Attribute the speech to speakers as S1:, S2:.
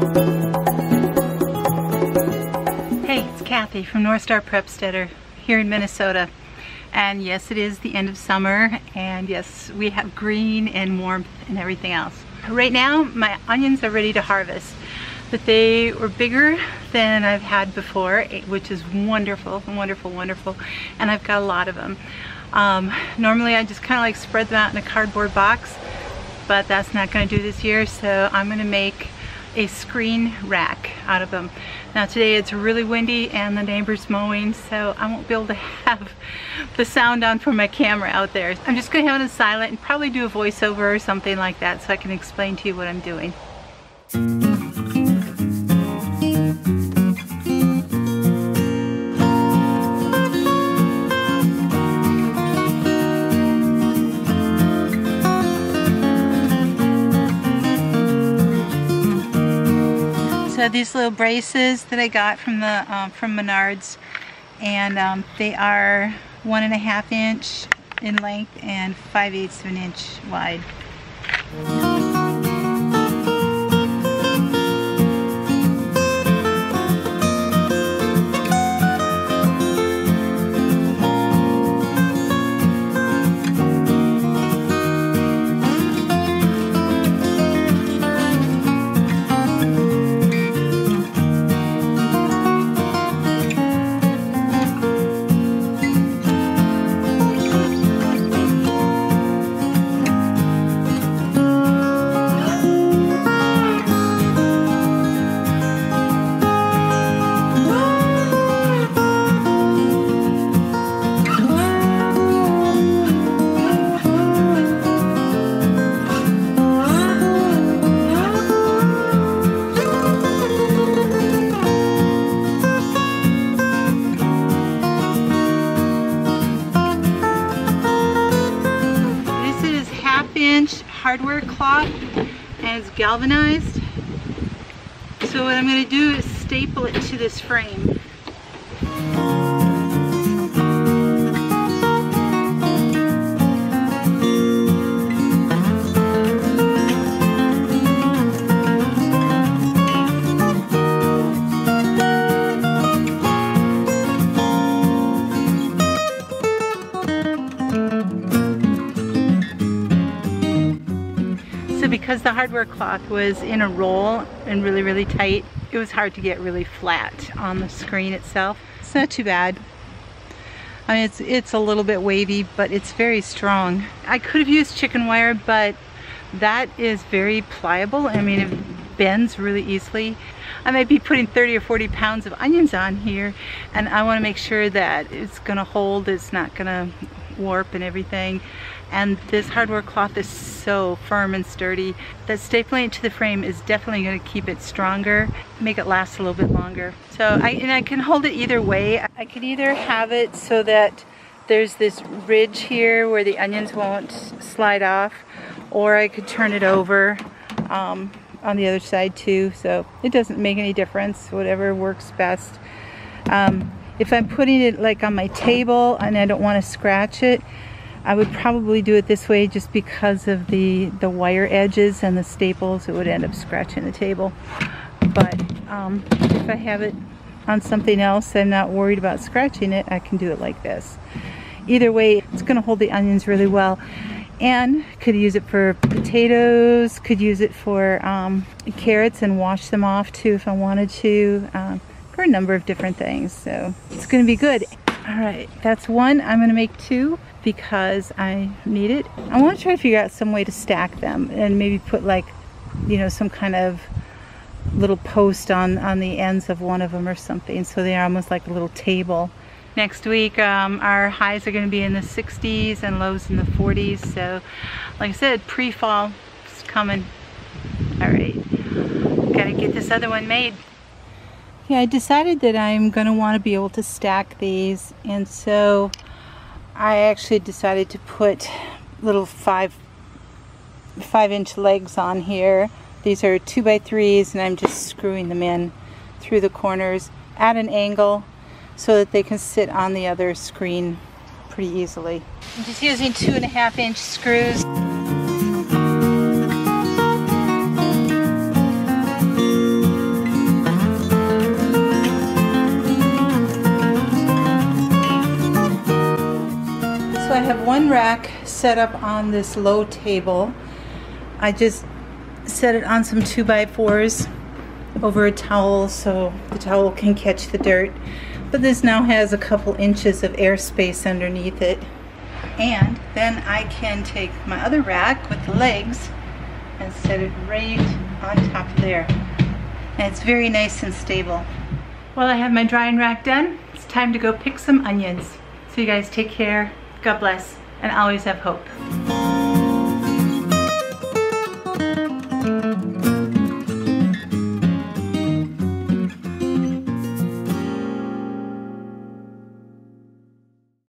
S1: Hey, it's Kathy from Northstar Prepsteader here in Minnesota. And yes, it is the end of summer, and yes, we have green and warmth and everything else. Right now, my onions are ready to harvest, but they were bigger than I've had before, which is wonderful, wonderful, wonderful, and I've got a lot of them. Normally I just kind of like spread them out in a cardboard box, but that's not going to do this year, so I'm going to make a screen rack out of them. Now today it's really windy and the neighbor's mowing, so I won't be able to have the sound on from my camera out there. I'm just going to have it on silent and probably do a voiceover or something like that so I can explain to you what I'm doing. So these little braces that I got from Menards, and they are 1.5 inch in length and 5/8 of an inch wide. Hardware cloth, and it's galvanized. So what I'm going to do is staple it to this frame. Because the hardware cloth was in a roll and really, really tight, it was hard to get really flat on the screen itself. It's not too bad. I mean, it's a little bit wavy, but it's very strong. I could have used chicken wire, but that is very pliable. I mean, it bends really easily. I might be putting 30 or 40 pounds of onions on here, and I want to make sure that it's gonna hold, it's not gonna warp and everything. And this hardware cloth is so firm and sturdy that stapling it to the frame is definitely going to keep it stronger, make it last a little bit longer. So I can hold it either way. I could either have it so that there's this ridge here where the onions won't slide off, or I could turn it over on the other side too. So it doesn't make any difference, whatever works best. If I'm putting it like on my table and I don't want to scratch it, I would probably do it this way just because of the wire edges and the staples. It would end up scratching the table. But if I have it on something else, I'm not worried about scratching it, I can do it like this. Either way, it's going to hold the onions really well. And could use it for potatoes, could use it for carrots and wash them off too if I wanted to, for a number of different things. So it's going to be good. All right, that's one. I'm going to make two because I need it. I want to try to figure out some way to stack them and maybe put, like, you know, some kind of little post on the ends of one of them or something, so they're almost like a little table. Next week our highs are going to be in the 60s and lows in the 40s, so like I said, pre-fall is coming. All right, gotta get this other one made. Yeah, I decided that I'm going to want to be able to stack these, and so I actually decided to put little 5-inch legs on here. These are 2x3s, and I'm just screwing them in through the corners at an angle so that they can sit on the other screen pretty easily. I'm just using 2.5-inch screws. rack set up on this low table. I just set it on some 2x4s over a towel so the towel can catch the dirt. But this now has a couple inches of airspace underneath it. And then I can take my other rack with the legs and set it right on top of there. And it's very nice and stable. Well, I have my drying rack done. It's time to go pick some onions. So you guys take care, God bless, and always have hope.